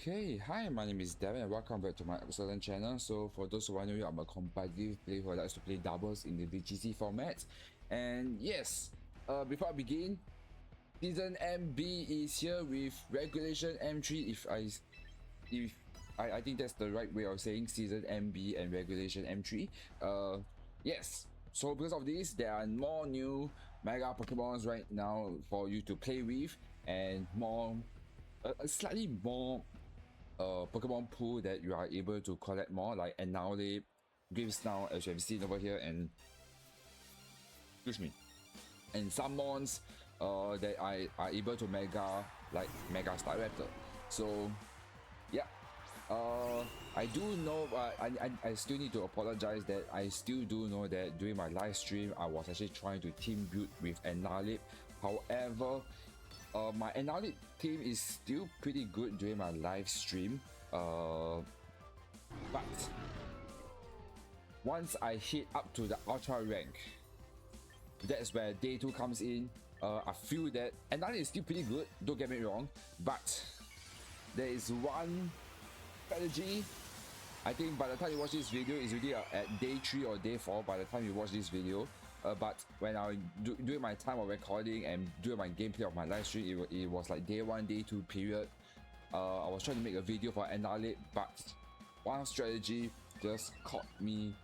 Okay, hi, my name is Darren and welcome back to my Absolian channel. So for those who are new, I'm a competitive player who likes to play doubles in the VGC format. And yes, before I begin, Season MB is here with Regulation M3. I think that's the right way of saying Season MB and Regulation M3. Yes. So because of this, there are more new Mega Pokemons right now for you to play with, and a slightly more Pokemon pool that you are able to collect more, like Anowlip, Grimmsnarl, as you have seen over here, and and some mons that are able to Mega, like Mega Staraptor. So yeah, I do know, I still need to apologize that I still do know that during my live stream I was actually trying to team build with Anowlip. However, my Untitled team is still pretty good during my live stream, but once I hit up to the ultra rank, that's where day 2 comes in. I feel that Untitled is still pretty good, don't get me wrong, but there is one strategy. I think by the time you watch this video, it's already at day 3 or day 4 by the time you watch this video. But when I during my time of recording and during my gameplay of my live stream, it was like day 1, day 2 period. I was trying to make a video for Anowlip, but one strategy just caught me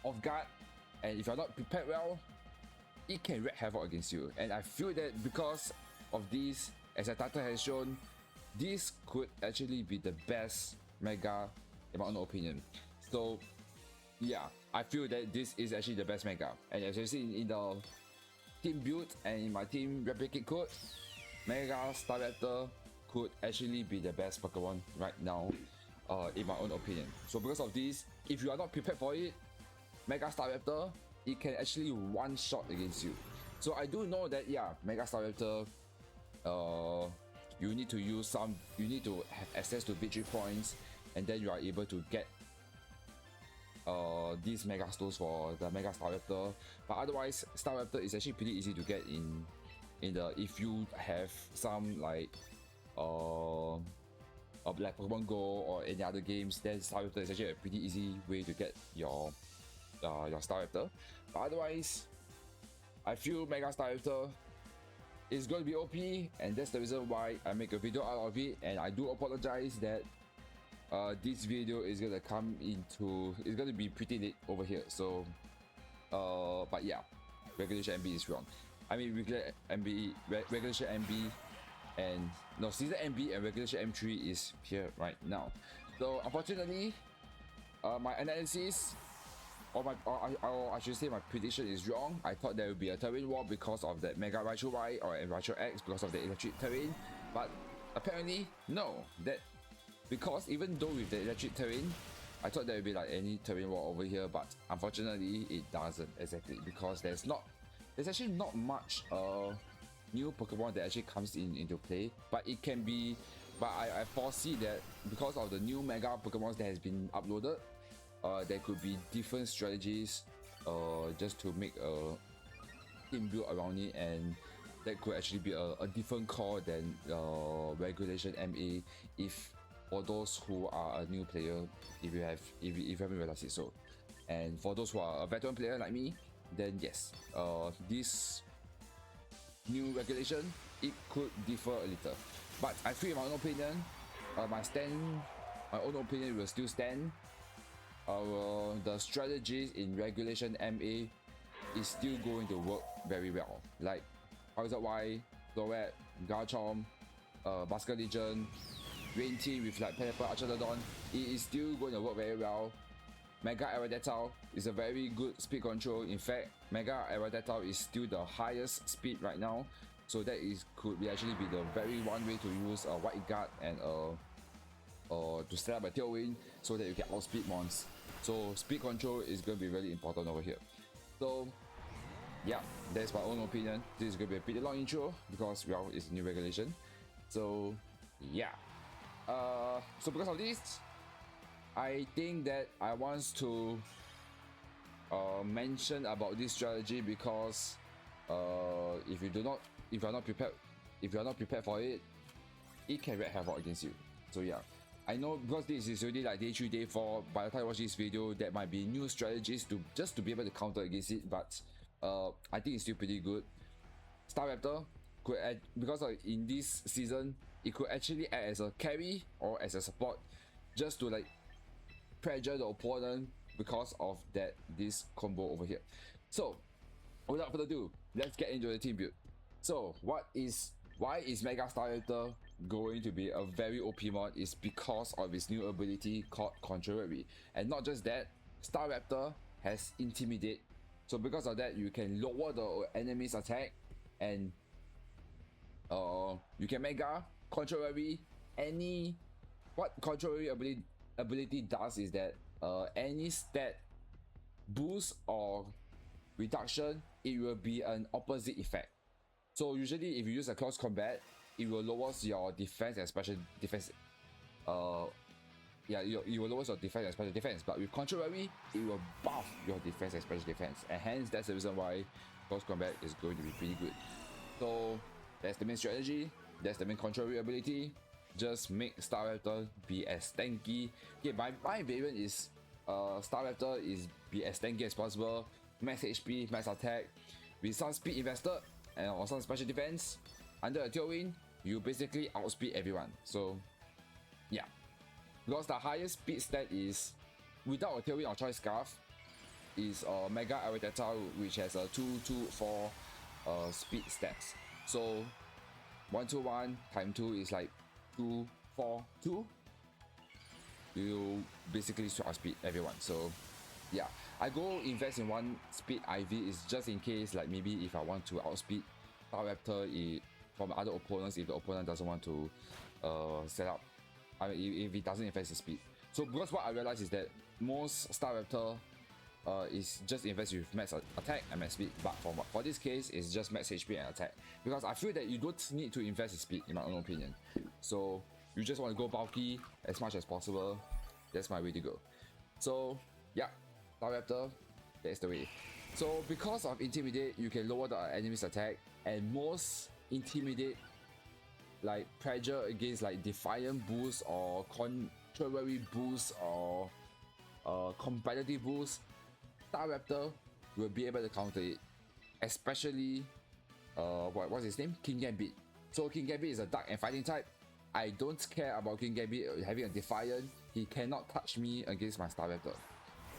off guard, and if you're not prepared well, it can wreak havoc against you. And I feel that because of this, as the title has shown, this could actually be the best Mega in my own opinion. So yeah, I feel that this is actually the best Mega, and as you see in the team build and in my team replicate code, Mega Staraptor could actually be the best Pokemon right now, in my own opinion. So because of this, if you are not prepared for it, Mega Staraptor, it can actually one-shot against you. So I do know that, yeah, Mega Staraptor, you need to have access to victory points, and then you are able to get these Mega Stones for the Mega Staraptor. But otherwise, Staraptor is actually pretty easy to get in the, if you have some like like Pokemon Go or any other games, then Staraptor is actually a pretty easy way to get your Staraptor. But otherwise, I feel Mega Staraptor is going to be OP, and that's the reason why I make a video out of it. And I do apologize that this video is gonna it's gonna be pretty late over here. So but yeah, Regulation MB is wrong. I mean Regulation MB and no, Season MB and Regulation M3 is here right now. So unfortunately, my analysis or I should say my prediction is wrong. I thought there would be a terrain war because of that Mega Raichu Y or Raichu X because of the electric terrain, but apparently no. Because even though with the electric terrain, I thought there would be like any terrain war over here, but unfortunately it doesn't exactly, because there's actually not much new Pokemon that actually comes into play. But it can be, but I foresee that because of the new Mega Pokemon that has been uploaded, there could be different strategies just to make a team build around it, and that could actually be a different call than Regulation MA if for those who are a new player, if you haven't realized it so. And for those who are a veteran player like me, then yes, this new regulation, it could differ a little. But I feel in my own opinion, my own opinion will still stand. The strategies in Regulation MA is still going to work very well. Like Hazard Y, Zoet, Garchomp, Basket Legion, Rain Team with like Pepper, Archerdodon, it is still going to work very well. Mega Aerodactyl is a very good speed control. In fact, Mega Aerodactyl is still the highest speed right now, so that could actually be the very one way to use a White Guard and to set up a Tailwind so that you can outspeed mons. So speed control is going to be really important over here. So yeah, that's my own opinion. This is going to be a pretty long intro because, well, it's a new regulation. So yeah. So because of this, I think that I want to mention about this strategy, because if you are not prepared for it, it can wreak havoc against you. So yeah, I know because this is already like day 3, day 4. By the time I watch this video, there might be new strategies to just to be able to counter against it. But I think it's still pretty good. Staraptor could add, because in this season it could actually act as a carry or as a support, just to like pressure the opponent because of this combo over here. So without further ado, let's get into the team build. So why is Mega Staraptor going to be a very OP mod? Is because of its new ability called Contrary. And not just that, Staraptor has Intimidate. So because of that, you can lower the enemy's attack, and you can Mega Contrary any. What Contrary ability does is that any stat boost or reduction, it will be an opposite effect. So usually if you use a close combat, it will lower your defense and special defense. Yeah, it will lower your defense and special defense. But with Contrary, it will buff your defense and special defense, and hence that's the reason why close combat is going to be pretty good. So that's the main strategy. That's the main Contrary ability. Just make Staraptor be as tanky. Okay, my variant is Staraptor is be as tanky as possible. Max HP, max attack, with some speed invested and also special defense. Under a tailwind, you basically outspeed everyone. So yeah, because the highest speed stat is without a tailwind or choice scarf is Mega Aerodactyl, which has a 224 speed stats. So 121 times 2 is like 242. You basically outspeed everyone. So yeah, I go invest in one speed IV is just in case, like maybe if I want to outspeed Staraptor from other opponents, if the opponent doesn't want to set up, I mean, if it doesn't invest in speed. So because what I realized is that most Staraptor is just invest with max attack and max speed, but for this case it's just max HP and attack, because I feel that you don't need to invest in speed in my own opinion. So you just want to go bulky as much as possible. That's my way to go. So yeah, Staraptor, that's the way. So because of Intimidate, you can lower the enemy's attack, and most Intimidate like pressure against like Defiant boost or Contrary boost or competitive boost, Staraptor will be able to counter it. Especially what's his name? King Gambit. So King Gambit is a dark and fighting type. I don't care about King Gambit having a Defiant. He cannot touch me against my Staraptor.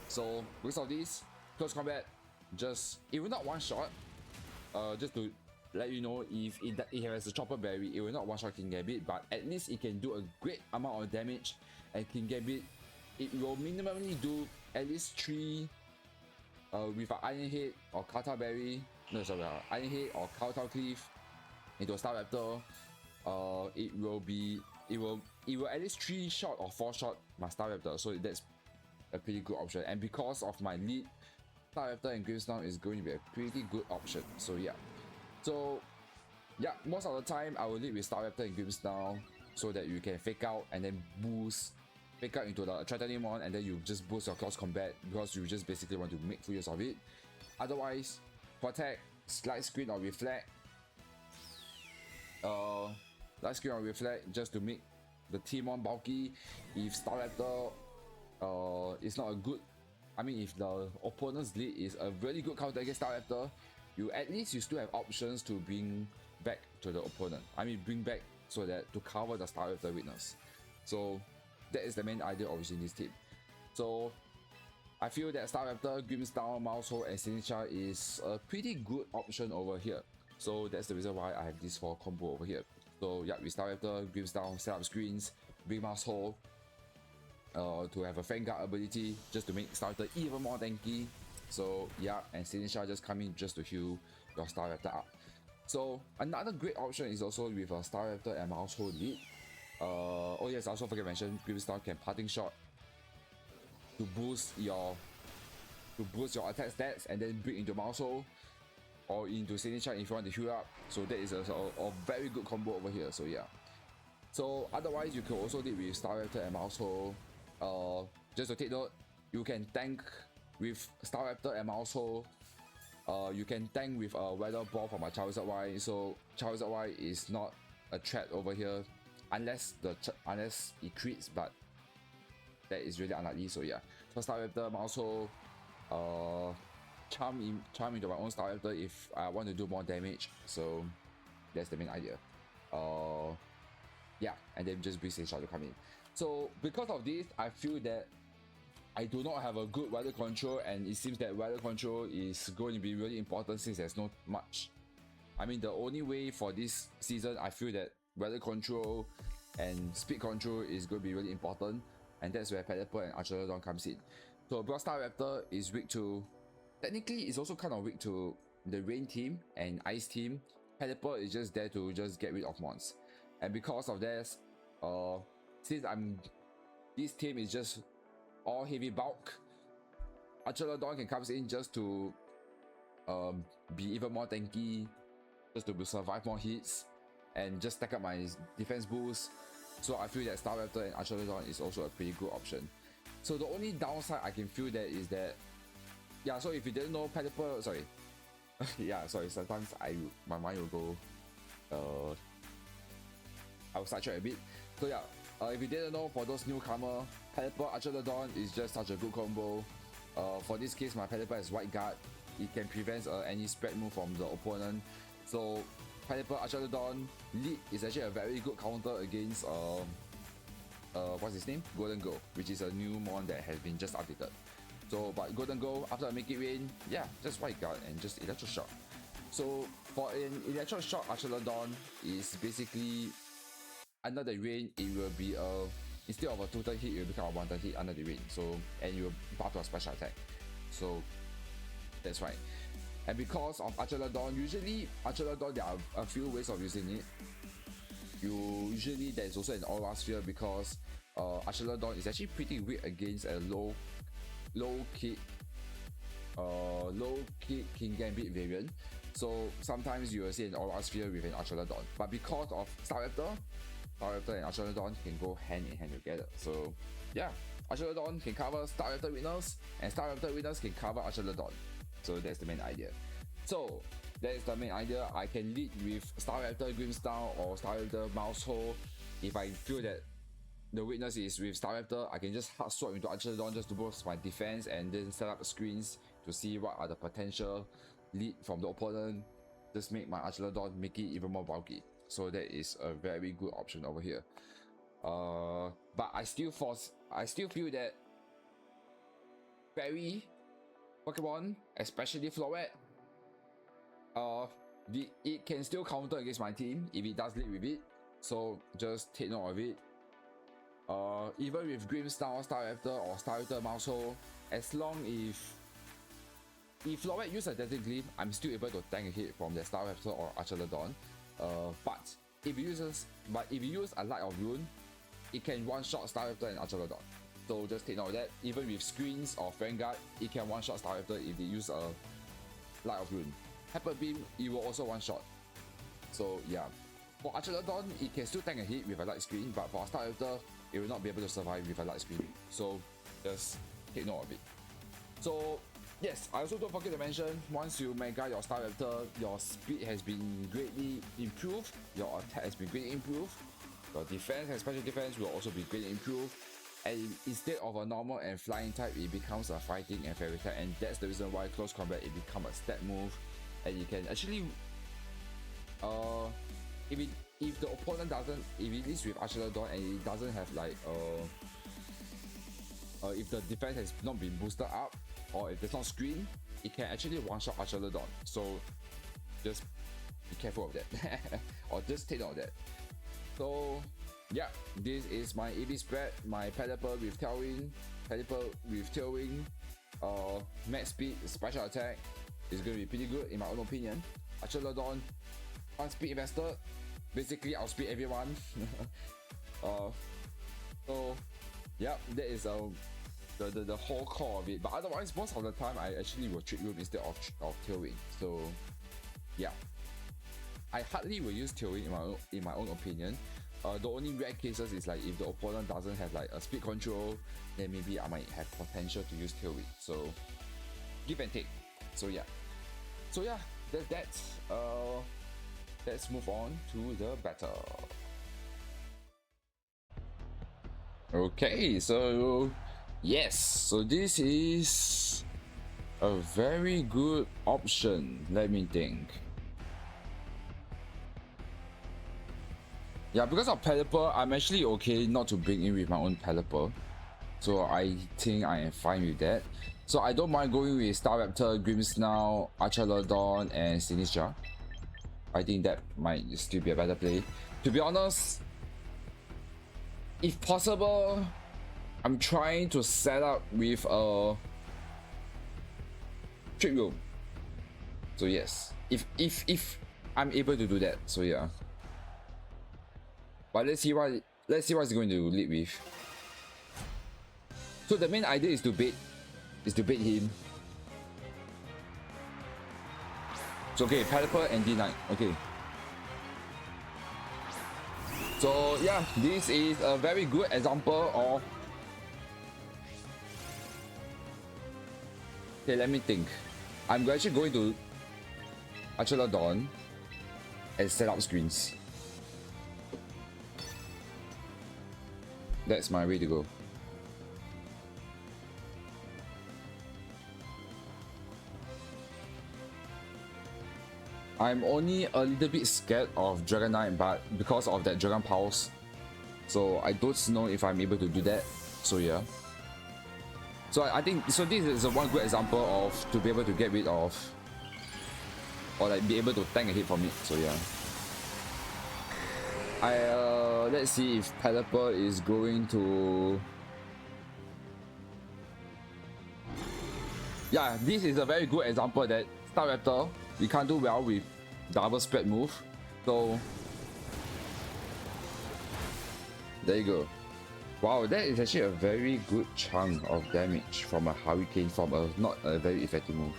So because of this, close combat, it will not one shot. Just to let you know, if it has a chopper berry, it will not one shot King Gambit, but at least it can do a great amount of damage. And King Gambit, it will minimally do at least 3 with an Iron Head or Kata Berry. No, sorry, Iron Head or Kowtow Cleave into a Staraptor. It will at least 3 shot or 4 shot my Staraptor. So that's a pretty good option, and because of my lead, Staraptor and Grimstone is going to be a pretty good option. So yeah, most of the time I will lead with Staraptor and Grimstone so that you can fake out and then fake out into the Attracted Mon, and then you just boost your close combat because you just basically want to make full use of it. Otherwise, protect, slide screen or reflect, just to make the T-Mon bulky. If Staraptor it's not a good, I mean, if the opponent's lead is a really good counter against Staraptor, at least you still have options to bring back to the opponent. I mean, bring back so that to cover the Staraptor weakness. So that is the main idea of using this team. So I feel that Staraptor, Grimstone, Mousehole, and Signature is a pretty good option over here. So that's the reason why I have this 4 combo over here. So yeah, with Staraptor, Grimstone, set up screens, bring Mousehole, to have a Vanguard ability just to make Staraptor even more tanky. So yeah, and Signature just come in just to heal your Staraptor up. So another great option is also with a Staraptor and Mousehole lead. Oh yes, I also forget to mention, Grimstone can parting shot to boost your attack stats and then bring into Mousehole or into Signature if you want to heal up. So that is a very good combo over here. So yeah. So otherwise, you can also deal with Staraptor and Mousehole. Just to take note, you can tank with Staraptor and Mousehole. You can tank with a Weather Ball from a Charizard Y. So Charizard Y is not a threat over here. unless it crits, but that is really unlikely. So yeah, for Staraptor, I'm also charm into my own Staraptor if I want to do more damage. So that's the main idea. Yeah, and then just Beast Shot to come in. So because of this, I feel that I do not have a good weather control, and it seems that weather control is going to be really important since there's not much. I mean, the only way for this season, I feel that weather control and speed control is going to be really important, and that's where Pelipper and Absolian comes in. So Staraptor is weak to, technically it's also kind of weak to the Rain team and Ice team. Pelipper is just there to just get rid of mons. And because of this, since this team is just all heavy bulk, Absolian can come in just to be even more tanky, just to survive more hits and just stack up my defense boost. So I feel that Staraptor and Absolian is also a pretty good option. So the only downside I can feel that is that, yeah, so if you didn't know, Pelipper, sorry, yeah, sorry, sometimes my mind will go, I'll sidetrack a bit. So yeah, if you didn't know, for those newcomer, Pelipper Absolian is just such a good combo. For this case, my Pelipper is White Guard. It can prevent any spread move from the opponent. So Pelipper Absolian lead is actually a very good counter against what's his name? Golden Go, which is a new mon that has been just updated. So but Golden Go, after Make It Rain, yeah, just White Guard and just Electro Shock. So for an Electro Shock, Absolian is basically under the rain, it will be instead of a 2-turn hit, it will become a 1-turn hit under the rain. So, and you will buff your special attack. So that's right. And because of Absolian, usually Absolian, there are a few ways of using it. Usually there's also an aura sphere because Absolian is actually pretty weak against a low kick King Gambit variant. So sometimes you will see an aura sphere with an Absolian. But because of Staraptor and Absolian can go hand in hand together. So yeah, Absolian can cover Staraptor winners, and Staraptor winners can cover Absolian. So that's the main idea. So that is the main idea. I can lead with Staraptor Grimstone or Staraptor Mousehole. If I feel that the weakness is with Staraptor, I can just hard swap into Absolian just to boost my defense and then set up screens to see what are the potential lead from the opponent. Just make my Absolian make it even more bulky. So that is a very good option over here. But I still feel that Fairy Pokemon, especially Floret, it can still counter against my team if it does lead with it. So just take note of it. Even with Grimstone, Staraptor or Staraptor Mousehole, as long if Floret uses a Desert Gleam, I'm still able to tank a hit from the Staraptor or Absolian. But if you use a Light of Rune, it can one-shot Staraptor and Absolian. So just take note of that. Even with Screens or Vanguard, it can one-shot Staraptor if they use a Light of Rune. Hyper Beam, it will also one-shot. So yeah, for Absolian, it can still tank a hit with a Light Screen, but for Staraptor, it will not be able to survive with a Light Screen. So just take note of it. So yes, I also don't forget to mention, once you mega your Staraptor, your speed has been greatly improved, your attack has been greatly improved, your defense and special defense will also be greatly improved, and instead of a normal and flying type, it becomes a fighting and fairy type, and that's the reason why close combat it becomes a stat move, and you can actually if the opponent doesn't, if it is with Absolian and it doesn't have like if the defense has not been boosted up, or if there's not screen, it can actually one-shot Absolian. So just be careful of that. Or just take note of that. So yeah, this is my AB spread, my Pelipper with Tailwind, Pelipper with Tailwind, max speed, special attack is going to be pretty good in my own opinion. Absolian, one speed investor, basically I'll speed everyone. So yeah, that is the whole core of it. But otherwise, most of the time I actually will Trick Room instead of Tailwind. So yeah, I hardly will use Tailwind in my own opinion. The only rare cases is like if the opponent doesn't have like a speed control, then maybe I might have potential to use Tailwind. So give and take. So yeah, that's that. Let's move on to the battle. Okay, so yes, so this is a very good option. Let me think. Yeah, because of Pelipper, I'm actually okay not to bring in with my own Pelipper. So I think I am fine with that. So I don't mind going with Staraptor, Grimmsnarl, Archalodon, and Sinistra. I think that might still be a better play. To be honest, if possible, I'm trying to set up with a Trick Room. So yes, if I'm able to do that, so yeah. But let's see what it's going to lead with. So the main idea is to bait him. So okay, Pelipper and D9. Okay. So yeah, this is a very good example of. Okay, let me think. I'm actually going to Archalodon and set up screens. That's my way to go. I'm only a little bit scared of Dragonite, but because of that Dragon Pulse, so I don't know if I'm able to do that. So yeah. So I think so. This is one good example of to be able to get rid of, or like be able to tank a hit from it. So yeah. Let's see if Pelipper is going to. Yeah, this is a very good example that Staraptor, we can't do well with double spread move. So there you go. Wow, that is actually a very good chunk of damage from a Hurricane from a not a very effective move.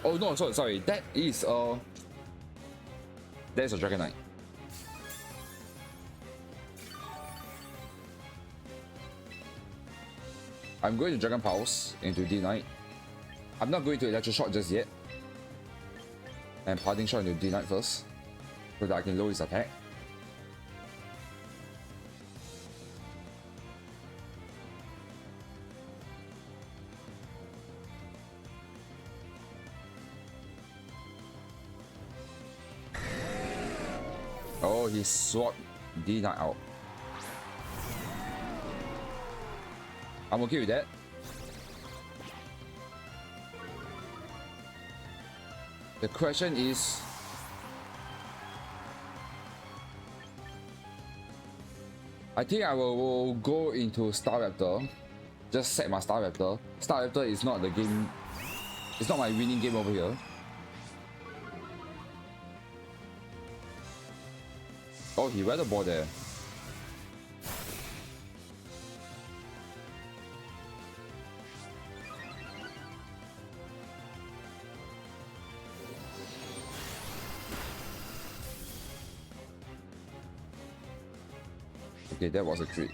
Oh no, sorry. That's a Dragonite. I'm going to Dragon Pulse into D-Knight. I'm not going to Electric Shock just yet. And Parting Shot into D-Knight first, so that I can lower his attack. Oh, he swapped D-Knight out. I'm okay with that. The question is, I think I will go into Staraptor. Just set my Staraptor. Staraptor is not the game. It's not my winning game over here. Oh, he weathered ball there. Okay, that was a crit.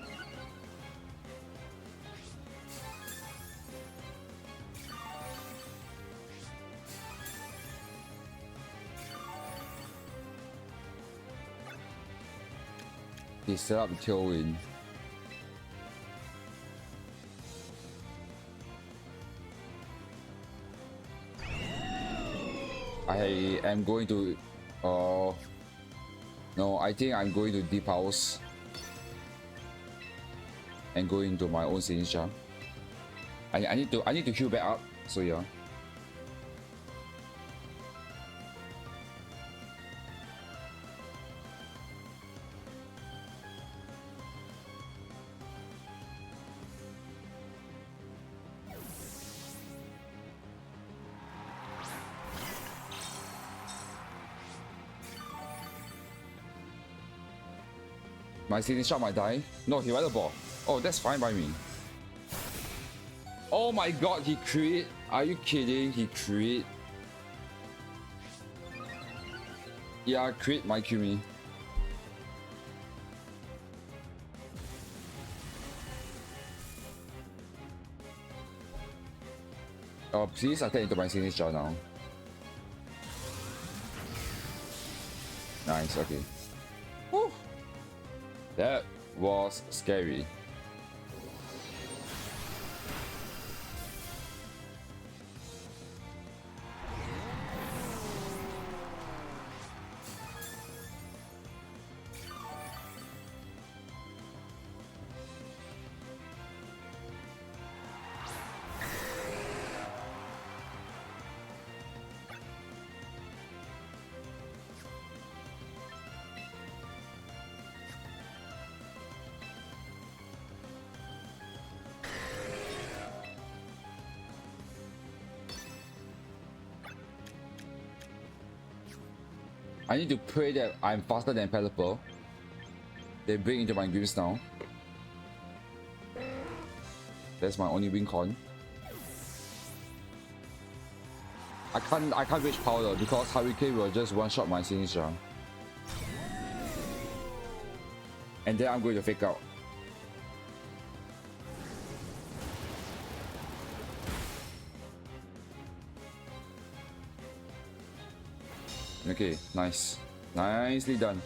He set up the tailwind. I am going to no, I think I'm going to Depulse and go into my own signature. I need to heal back up, so yeah. My signature might die. No, he weathered ball. Oh, that's fine by me. Oh my god, he crit. Are you kidding? He crit. Yeah, crit might kill me. Oh, please attack into my signature now. Nice, okay. Whew. That was scary. I need to pray that I'm faster than Pelipper. They bring into my grims now. That's my only win con. I can't reach powder because Hurricane will just one-shot my signature. And then I'm going to fake out. Okay, nice. Nicely done.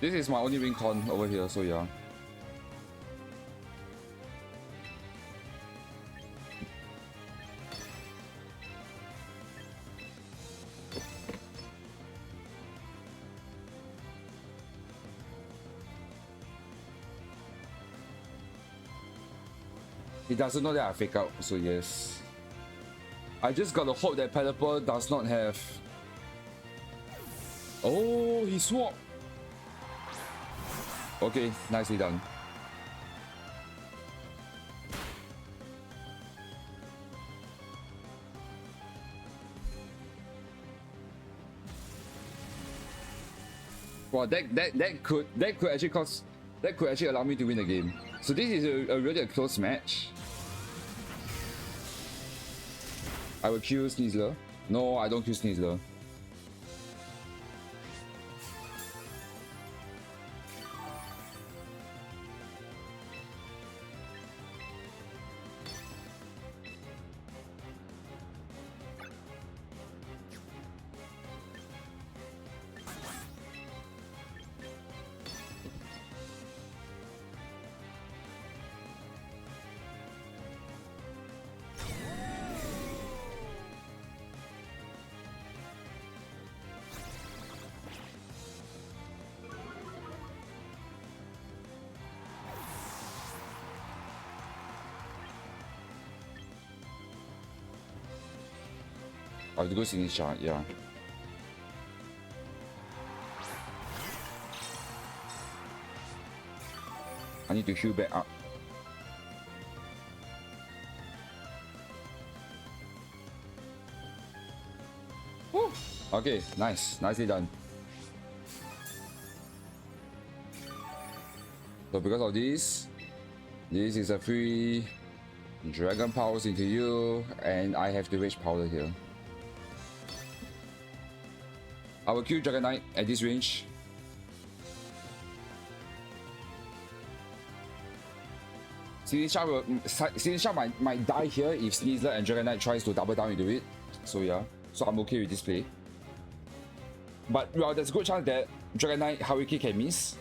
This is my only win con over here, so yeah. He doesn't know that I fake out, so yes. I just gotta hope that Pelipper does not have... Oh, he swapped! Okay, nicely done. Well, that could actually allow me to win the game. So this is a really close match. I will kill Sneasler. No, I don't kill Sneasler. I have to go signature, yeah. I need to heal back up. Woo. Okay, nice. Nicely done. So because of this is a free Dragon Powers into you, and I have to reach powder here. I will kill Dragon Knight at this range. Sinisha might die here if Sneasler and Dragon Knight tries to double down into it. So yeah, so I'm okay with this play. But well, there's a good chance that Dragon Knight Hurricane can miss.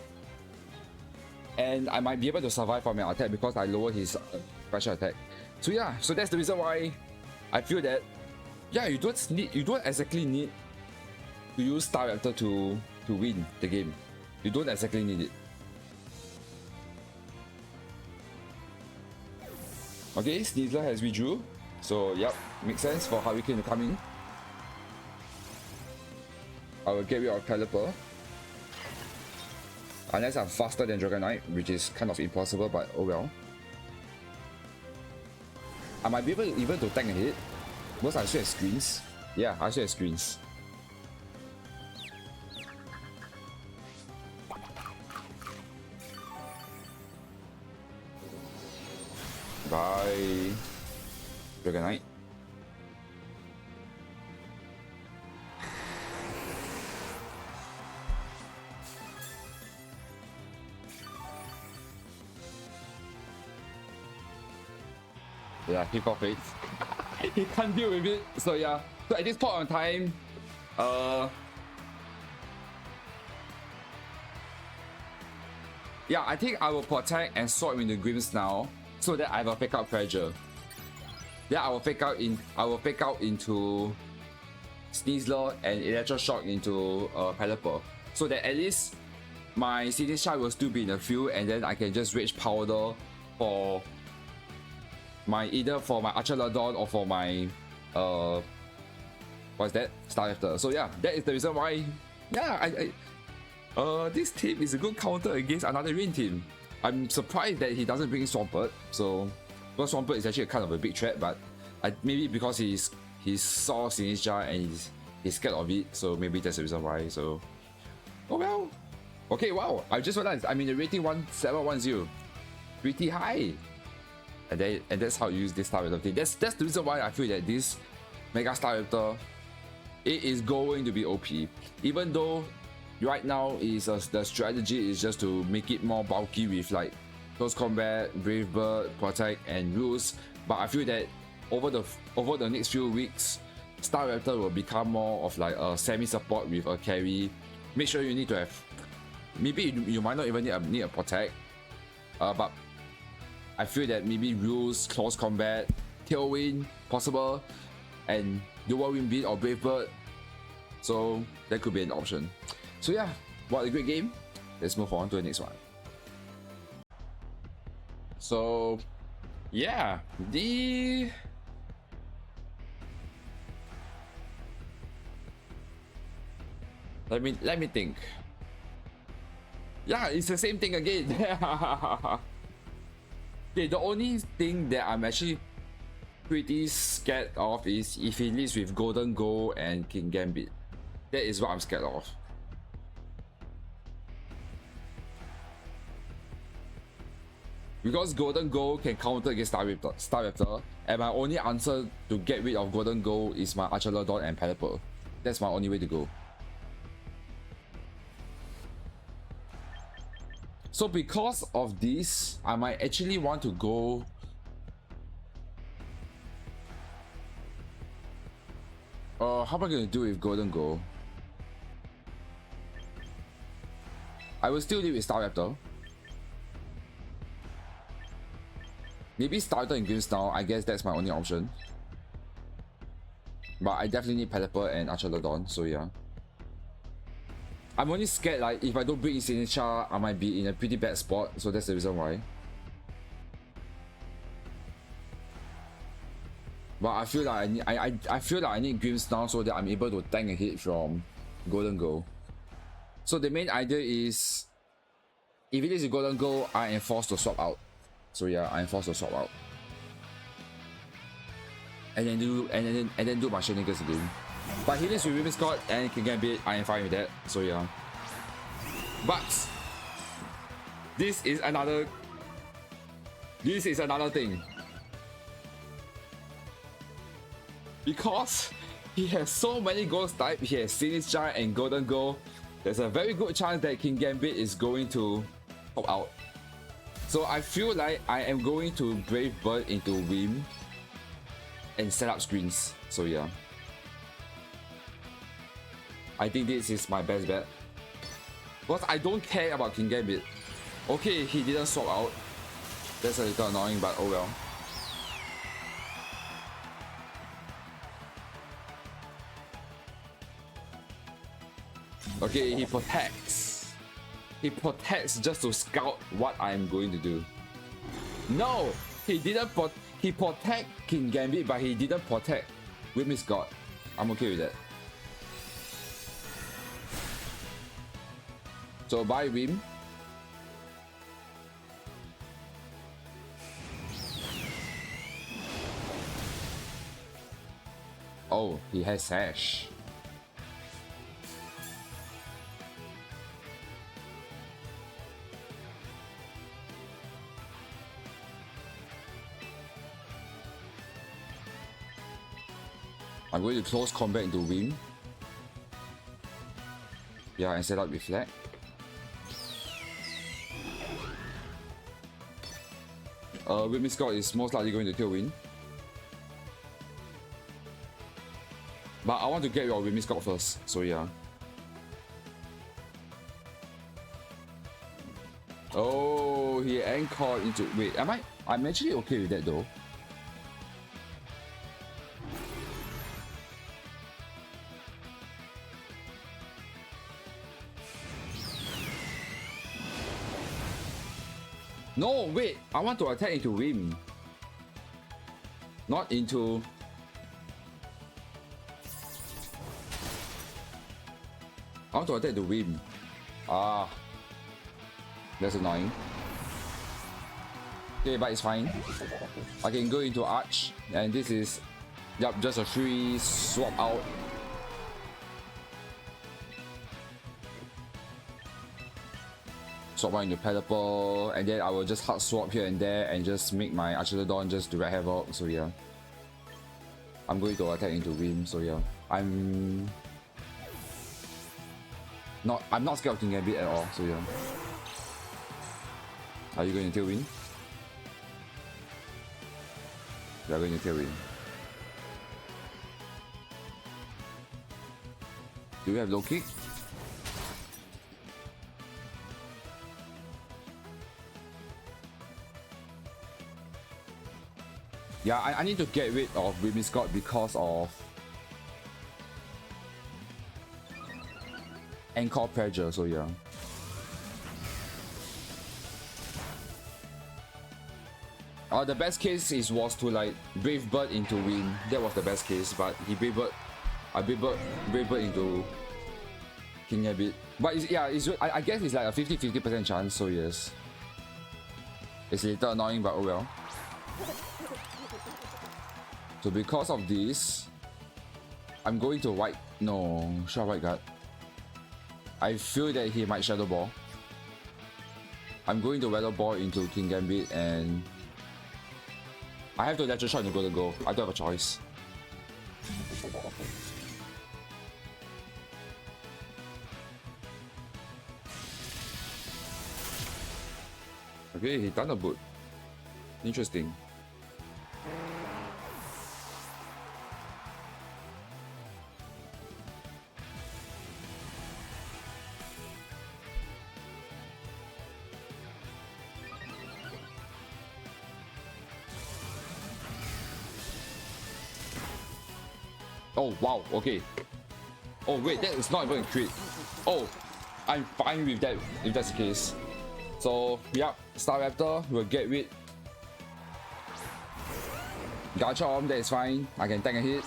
And I might be able to survive from an attack because I lower his special attack. So yeah, so that's the reason why I feel that yeah, you don't exactly need to use Staraptor to win the game. You don't exactly need it. Okay, Sneasler has withdrew. So yep, makes sense for Hurricane to come in. I will get rid of Pelipper. Unless I'm faster than Dragon Knight, which is kind of impossible, but oh well. I might be able even to tank a hit. Because I still have screens. Yeah, I still have screens. Bye, Dragon Knight. Yeah, kick off it. He can't deal with it. So yeah. So at this point in time, yeah, I think I will protect and swap in the grims now, so that I have a fake out pressure. Then I will fake out into Sneasler and Electro Shock into Pelipper, so that at least my signature will still be in the field, and then I can just rage powder for my either for my Absolian or for my what's that? Staraptor. So yeah, that is the reason why this team is a good counter against another rain team. I'm surprised that he doesn't bring Swampert. So because Swampert is actually kind of a big threat, but maybe because he saw signature and he's scared of it, so maybe that's the reason why. So, oh well. Okay, wow. I just realized I'm in the rating 1710, pretty high. And that's how you use this Staraptor thing. That's the reason why I feel that this Mega Staraptor, it is going to be OP. Even though right now the strategy is just to make it more bulky with like close combat, brave bird, protect, and rules. But I feel that over the next few weeks, Staraptor will become more of like a semi-support with a carry. Make sure you need to have, maybe you might not even need a protect, but I feel that maybe rules, close combat, tailwind possible, and dual wind beat or brave bird. So that could be an option. So yeah, what a great game. Let's move on to the next one. So yeah, let me think. Yeah, it's the same thing again. Okay, the only thing that I'm actually pretty scared of is if he leads with Golden Goal and King Gambit. That is what I'm scared of. Because Golden Goal can counter against Staraptor, and my only answer to get rid of Golden Goal is my Absolian and Pelipper. That's my only way to go. So because of this, I might actually want to go how am I going to do with Golden Goal? I will still leave with Staraptor. Maybe Staraptor and Grimstone, I guess that's my only option. But I definitely need Pelipper and Absolian, so yeah. I'm only scared like if I don't bring in signature, I might be in a pretty bad spot, so that's the reason why. But I feel like I feel like I need Grimstone so that I'm able to tank a hit from Golden Goal. So the main idea is, if it is a Golden Goal, I am forced to swap out. So yeah, I am forced to swap out. And then do my shenanigans again. But he needs to Women's Scott and can get a bit, I am fine with that. So yeah. But this is another thing. Because he has so many ghost type, he has Signature and Golden Goal, there's a very good chance that King Gambit is going to pop out. So I feel like I am going to Brave Bird into Whim and set up screens. So yeah, I think this is my best bet. Because I don't care about King Gambit. Okay, he didn't swap out. That's a little annoying, but oh well. Okay, he protects. He protects just to scout what I'm going to do. No, he didn't. He protect King Gambit, but he didn't protect Witness God. I'm okay with that. So buy Wim. Oh, he has Sash. I'm going to close combat into Wim. Yeah, and set up Reflect. Wim Scott is most likely going to Tailwind. But I want to get your Wim Scott first, so yeah. Oh, he anchored into. Wait, I'm actually okay with that though. No, wait, I want to attack into Wim. Not into... I want to attack the Wim. Ah. That's annoying. Okay, but it's fine. I can go into Arch, and this is... Yup, just a free swap out. swap one into Pelipper, and then I will just hard swap here and there and just make my Absolian just to wreak havoc. So yeah, I'm going to attack into Wind. So yeah, I'm not scared of King Gambit at all. So yeah, are you going to Tailwind? We are going to Tailwind. Do we have low kick? Yeah, I need to get rid of Women Scott because of Encore pressure, so yeah. The best case was to like Brave Bird into Wind. That was the best case, but he Brave Bird into King Gambit. But I guess it's like a 50-50% chance, so yes. It's a little annoying, but oh well. So because of this, I'm going to white. No, sure white guard. I feel that he might Shadow Ball. I'm going to Weather Ball into King Gambit, and I have to let shot to go. I don't have a choice. Okay, he done a boot. Interesting. Oh wow, okay. Oh wait, that is not even a crit. Oh, I'm fine with that if that's the case. So yeah, Staraptor will get rid. Garchomp, that is fine. I can tank a hit.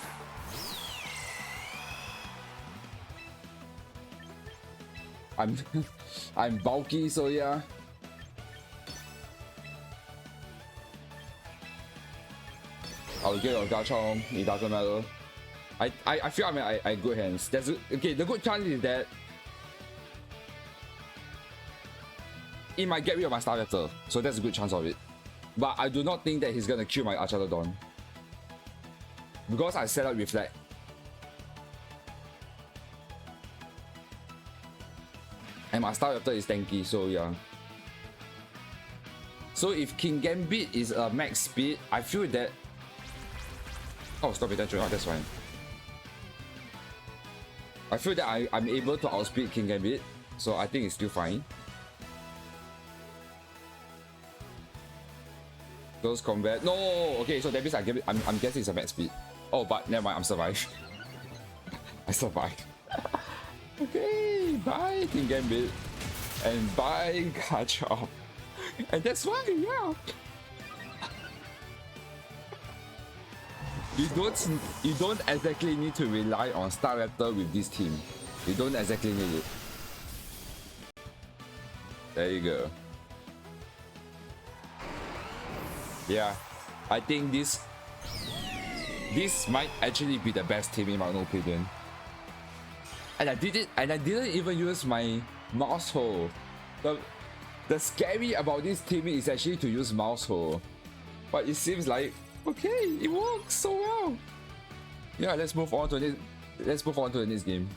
I'm bulky, so yeah. I'll get a Garchomp, it doesn't matter. I feel I good hands. Okay, the good chance is that it might get rid of my Staraptor, so that's a good chance of it. But I do not think that he's gonna kill my Absolian because I set up Reflect. And my Staraptor is tanky, so yeah. So if King Gambit is a max speed, I feel that. Oh, stop it, that's fine. I feel that I'm able to outspeed King Gambit, so I think it's still fine. Close combat. No, okay, so that means I'm guessing it's a max speed. Oh, but never mind, I'm survived. I survived. Okay, bye King Gambit, and bye Garchomp, and that's why, yeah. You don't exactly need to rely on Staraptor with this team. You don't exactly need it. There you go. Yeah, I think this might actually be the best team in my own opinion. And I didn't even use my mouse hole. The scary about this team is actually to use mouse hole. But it seems like okay, it works so well. Yeah, let's move on to the next game.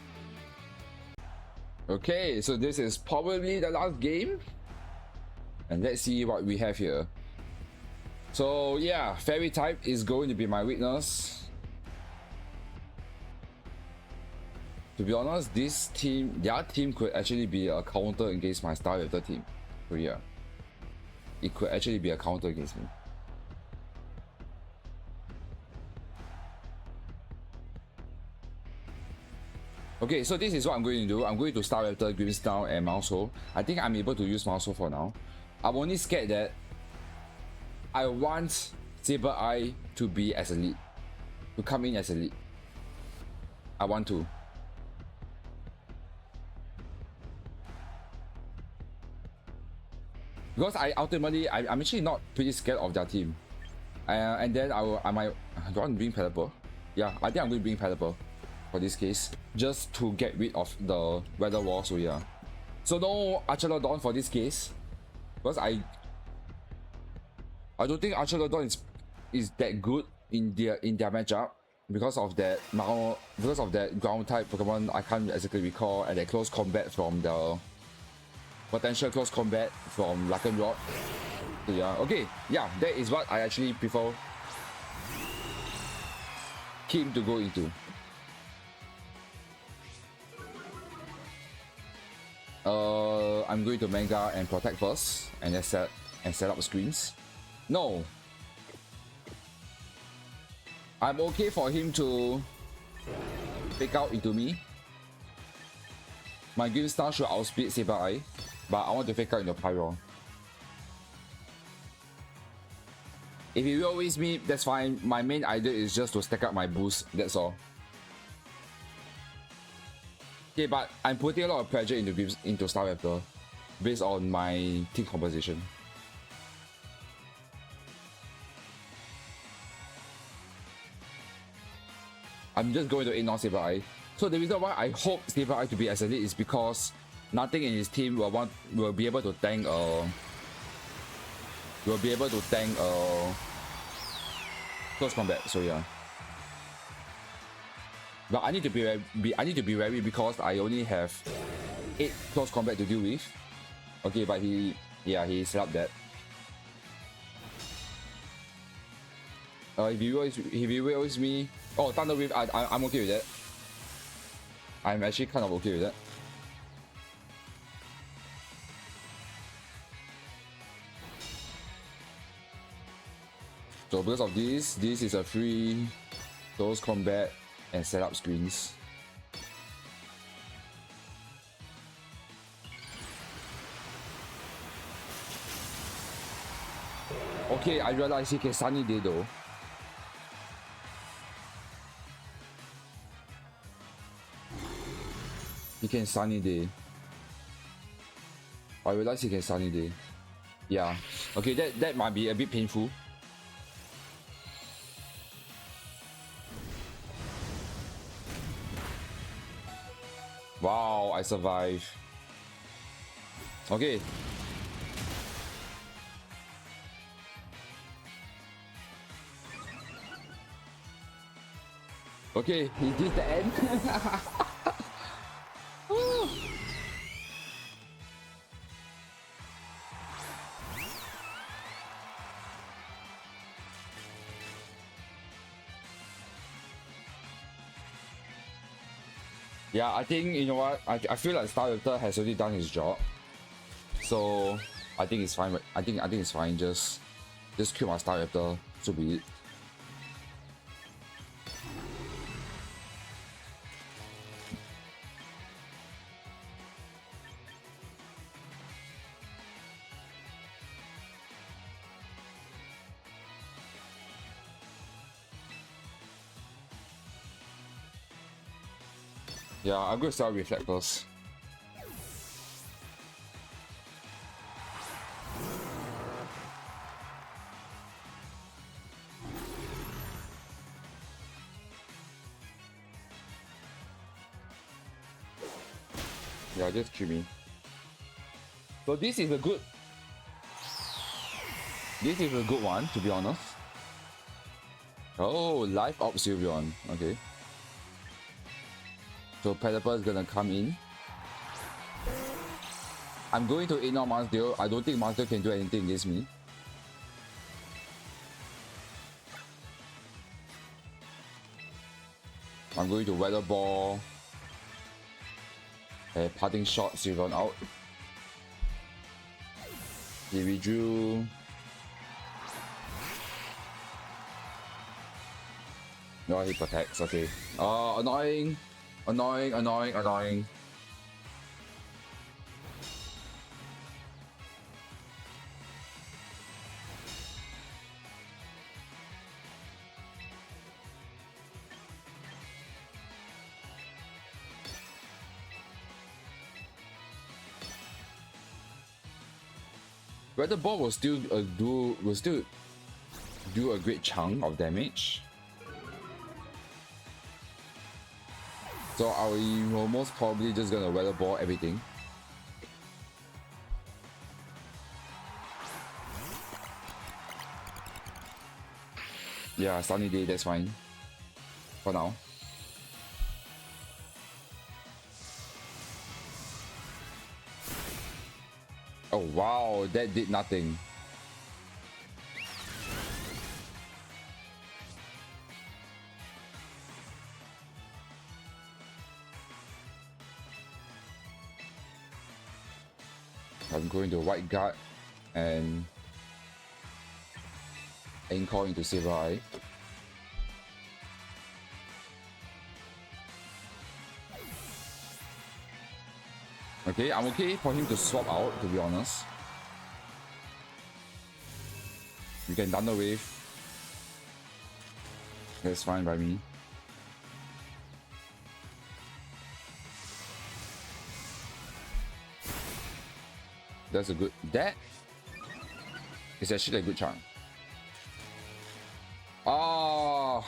Okay, so this is probably the last game. And let's see what we have here. So yeah, Fairy type is going to be my weakness. To be honest, their team could actually be a counter against my Staraptor team. So yeah, it could actually be a counter against me. Okay, so this is what I'm going to do. I'm going to Staraptor, Grimmsnarl, and Mousehole. I think I'm able to use Mousehole for now. I'm only scared that I want Saber-Eye to be as a lead, to come in as a lead. I want to. Because I'm actually not pretty scared of their team. And then do I want to bring Pelipper? Yeah, I think I'm going to bring Pelipper for this case, just to get rid of the weather wall, so yeah. So no Absolian for this case. Because I don't think Absolian is that good in their matchup because of that ground type Pokemon. I can't exactly recall, and that close combat from the potential close combat from Rod. So yeah, okay, yeah, that is what I actually prefer him to go into. I'm going to Manga and Protect first, and then set up screens. No, I'm okay for him to fake out into me. My Green Star should outspeed Serebii, but I want to fake out into Pyro. If he will waste me, that's fine. My main idea is just to stack up my boost, that's all. Okay, but I'm putting a lot of pressure into Staraptor based on my team composition. I'm just going to ignore Serebii. So the reason why I hope Serebii to be as elite is because nothing in his team will be able to tank close combat. So yeah. But I need to be wary because I only have 8 close combat to deal with. Okay, but he set up that. If he wills me, oh, Thunder Wave, I'm okay with that. I'm actually kind of okay with that. So because of this is a free close combat and setup screens. Okay, I realize he can Sunny Day though. He can Sunny Day. I realize he can Sunny Day. Yeah. Okay, that might be a bit painful. Wow, I survived. Okay. Okay, he did the end. Yeah, I think, you know what, I feel like Staraptor has already done his job, so I think it's fine. I think it's fine. Just kill my Staraptor, so be it. Yeah, I'm going to start Reflectors. Yeah, just kill me. So this is a good one, to be honest. Oh, Life Absolian. Okay. So Predator is gonna come in. I'm going to ignore Monster. I don't think Monster can do anything against me. I'm going to Weather Ball. Parting Shot, so run out. He withdrew. No, he protects. Okay. Annoying. Annoying. Weather Ball will still do a great chunk of damage. So I'm most probably just gonna Weather Ball everything. Yeah, sunny day, that's fine. For now. Oh wow, that did nothing. I'm going to white guard and anchor into serebii. Okay, I'm okay for him to swap out, to be honest. You can thunder wave. That's fine by me. That's a good. That is actually a good chunk. Oh.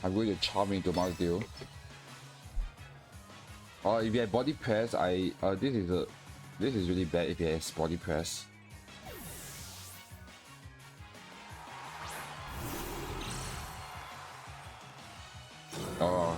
I'm going to charm into Mars deal. If you have body press, this is really bad if he has body press. Oh.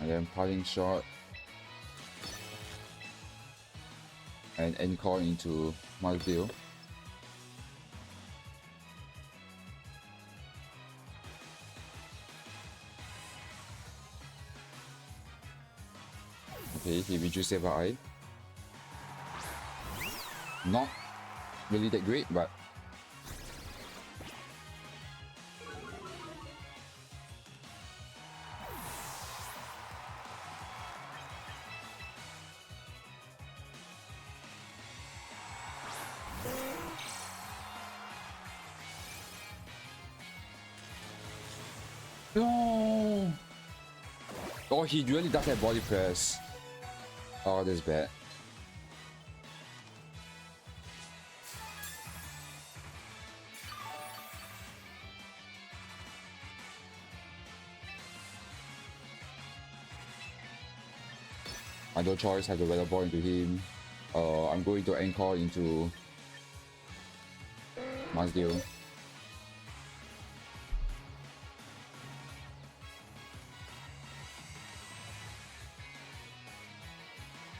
And then parting shot and encore into Malville. Okay, he reduced serebii. Not really that great, but no. Oh, he really does have body press. Oh, that's bad. I no choice, have to weather ball into him. I'm going to anchor into Mansdale.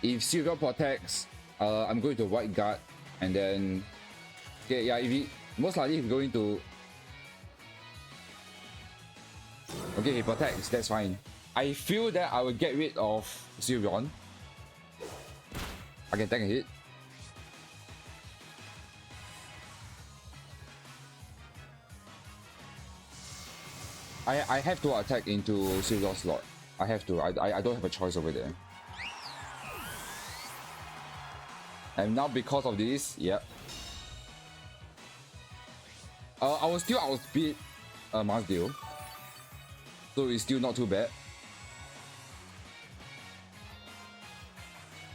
If Silver protects, I'm going to white guard and then okay, yeah, if he most likely he's going to okay, he protects, that's fine. I feel that I will get rid of Sylveon. I can take a hit. I have to attack into Sylveon slot. I have to. I don't have a choice over there. And now because of this, yep. I will still outspeed Mansdale. So it's still not too bad.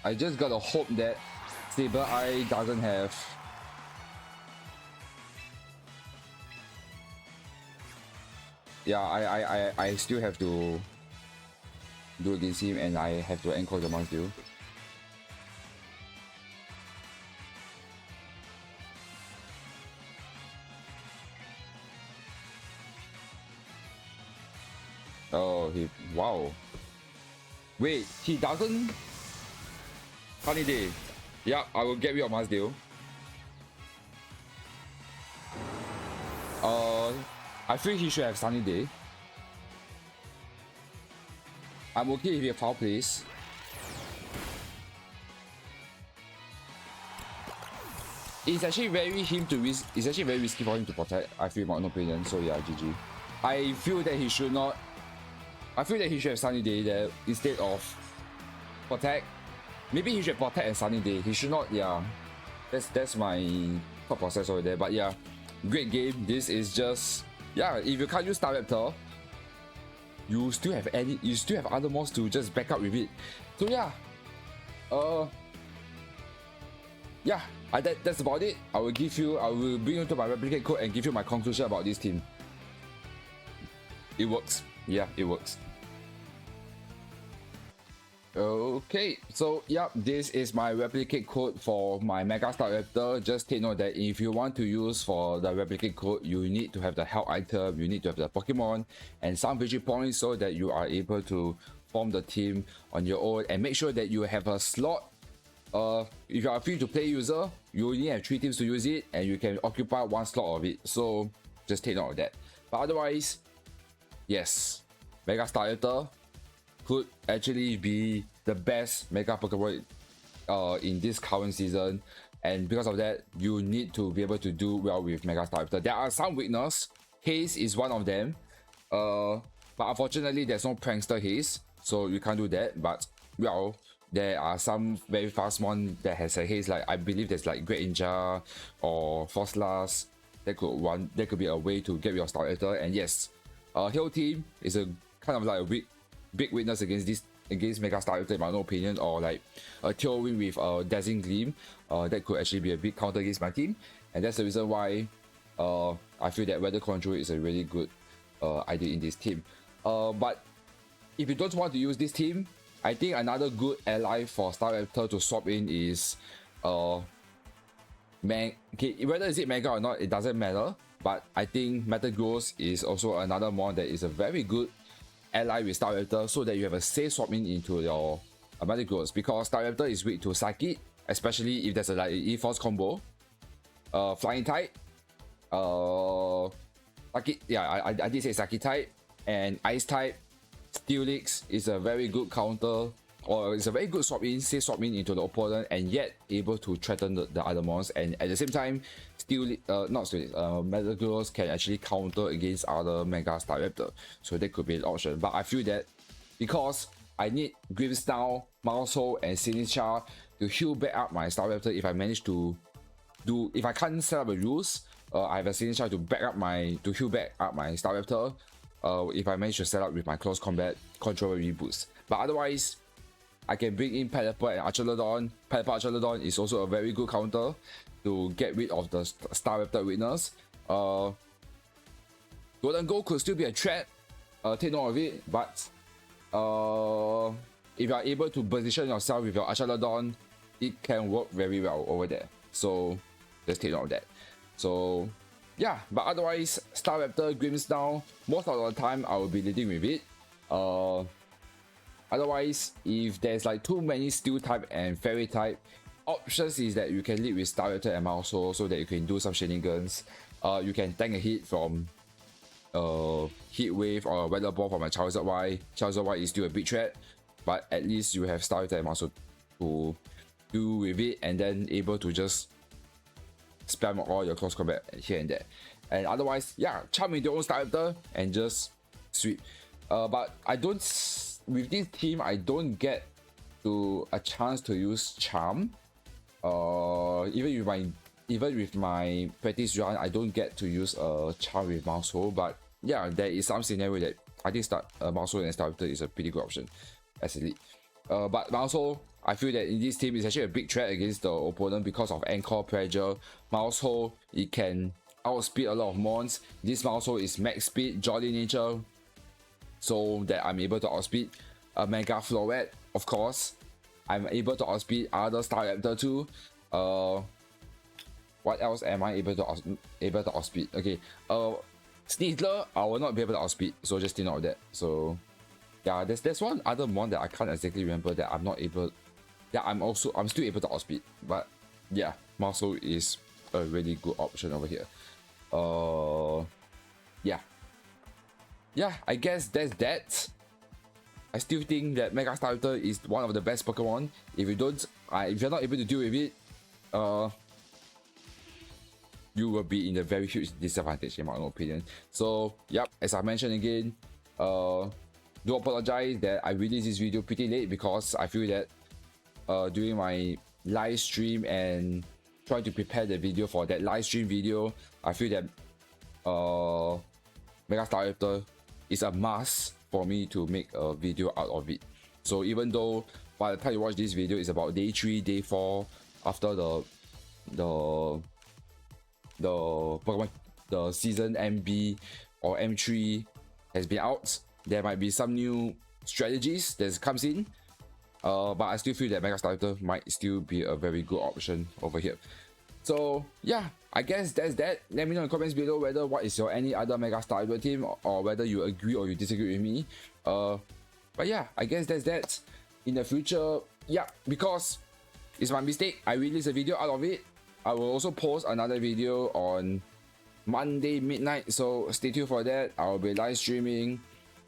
I just gotta hope that Sabereye doesn't have yeah, I still have to do against him and I have to anchor the Mansdale. Oh, wow. Wait, he doesn't? Funny day. Yeah, I will get rid of Mansdale. I feel he should have Sunny Day. I'm okay if he have power plays. It's actually very It's actually very risky for him to protect. I feel, my own opinion. So yeah, GG. I feel that he should not. I feel that he should have Sunny Day there instead of protect. Maybe he should protect and Sunny Day. He should not. Yeah, that's my thought process over there. But yeah, great game. This is just, yeah. If you can't use Staraptor, you still have other mons to just back up with it. So yeah, yeah, that's about it. I will bring you to my replicate code and give you my conclusion about this team. It works. Yeah, it works. Okay, so yeah, this is my replicate code for my Mega Staraptor. Just take note that if you want to use for the replicate code, you need to have the health item, you need to have the Pokemon, and some victory points so that you are able to form the team on your own, and make sure that you have a slot. If you are a free-to-play user, you only have 3 teams to use it, and you can occupy 1 slot of it. So just take note of that. But otherwise, yes, Mega Staraptor could actually be the best Mega Pokemon in this current season, and because of that, you need to be able to do well with Mega Staraptor. There are some weaknesses. Haze is one of them, but unfortunately, there's no Prankster Haze, so you can't do that. But well, there are some very fast one that has a haze, like I believe there's like Great Ninja or Fosslas. That could be a way to get your Staraptor. And yes, Hill Team is a kind of like a big weakness against Mega Staraptor in my own opinion, or like a Tailwind with a Dazzling Gleam. That could actually be a big counter against my team, and that's the reason why I feel that Weather Control is a really good idea in this team. But if you don't want to use this team, I think another good ally for Staraptor to swap in is whether is it Mega or not, it doesn't matter. But I think Metagross is also another mon that is a very good ally with Staraptor, so that you have a safe swap in into your Metagross, because Staraptor is weak to Psychic, especially if there's a like E-Force combo. Flying type, Psychic, yeah, I did say Psychic type, and Ice type. Steelix is a very good counter, or it's a very good safe swap in into the opponent, and yet able to threaten the other mons. And at the same time, Metagross can actually counter against other Mega Staraptor, so that could be an option. But I feel that because I need Grimmsnarl, Mousehole, and Sinistcha to heal back up my Staraptor, if I can't set up a use, I have a Sinistcha to heal back up my Staraptor. If I manage to set up with my close combat control reboost. But otherwise, I can bring in Pelipper and Archaludon. Pelipper Archaludon is also a very good counter to get rid of the Staraptor weakness. Golden Gold could still be a threat, take note of it, but if you are able to position yourself with your Archaludon, it can work very well over there. So just take note of that. So yeah, but otherwise, Staraptor, Grimmsnarl, most of the time I will be leading with it. Otherwise, if there's like too many Steel type and Fairy type, options is that you can lead with Staraptor and Mousehole, so that you can do some shenanigans. You can tank a hit from Heat Wave or Weather Ball from a Charizard Y. Charizard Y is still a big threat, but at least you have Staraptor and Mousehole to do with it, and then able to just spam all your close combat here and there. And otherwise, yeah, charm with your own Staraptor and just sweep. But I don't, with this team, I don't get to a chance to use charm. Even with my practice run, I don't get to use a charm with Mousehole. But yeah, there is some scenario that I think Mousehole and Staraptor is a pretty good option as a lead. But Mousehole, I feel that in this team is actually a big threat against the opponent because of Anchor Pressure. Mousehole, it can outspeed a lot of mons. This Mousehole is max speed, jolly nature, so that I'm able to outspeed a Mega Floret. Of course, I'm able to outspeed other Staraptor too. What else am I able to outspeed? Okay, Sneasler, I will not be able to outspeed, so just think of that. So yeah, there's one other mon that I can't exactly remember that I'm not able. Yeah, I'm still able to outspeed, but yeah, Mousehole is a really good option over here. Yeah, yeah, I guess that's that. I still think that Mega Staraptor is one of the best Pokemon. If you're not able to deal with it, you will be in a very huge disadvantage in my own opinion. So yep, as I mentioned again, do apologize that I released this video pretty late because I feel that during my live stream and trying to prepare the video for that live stream video, I feel that Mega Staraptor is a must for me to make a video out of it. So even though by the time you watch this video, it's about day 3, day 4 after the Pokemon, the season MB or M3 has been out, there might be some new strategies that comes in. But I still feel that Mega Staraptor might still be a very good option over here. So yeah, I guess that's that. Let me know in the comments below whether what is your any other Mega Staraptor team, or whether you agree or you disagree with me. But yeah, I guess that's that. In the future, yeah, because it's my mistake, I released a video out of it. I will also post another video on Monday midnight, so stay tuned for that. I will be live streaming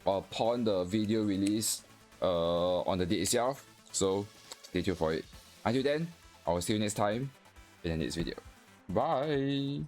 upon the video release on the date itself, so stay tuned for it. Until then, I will see you next time in the next video. Bye.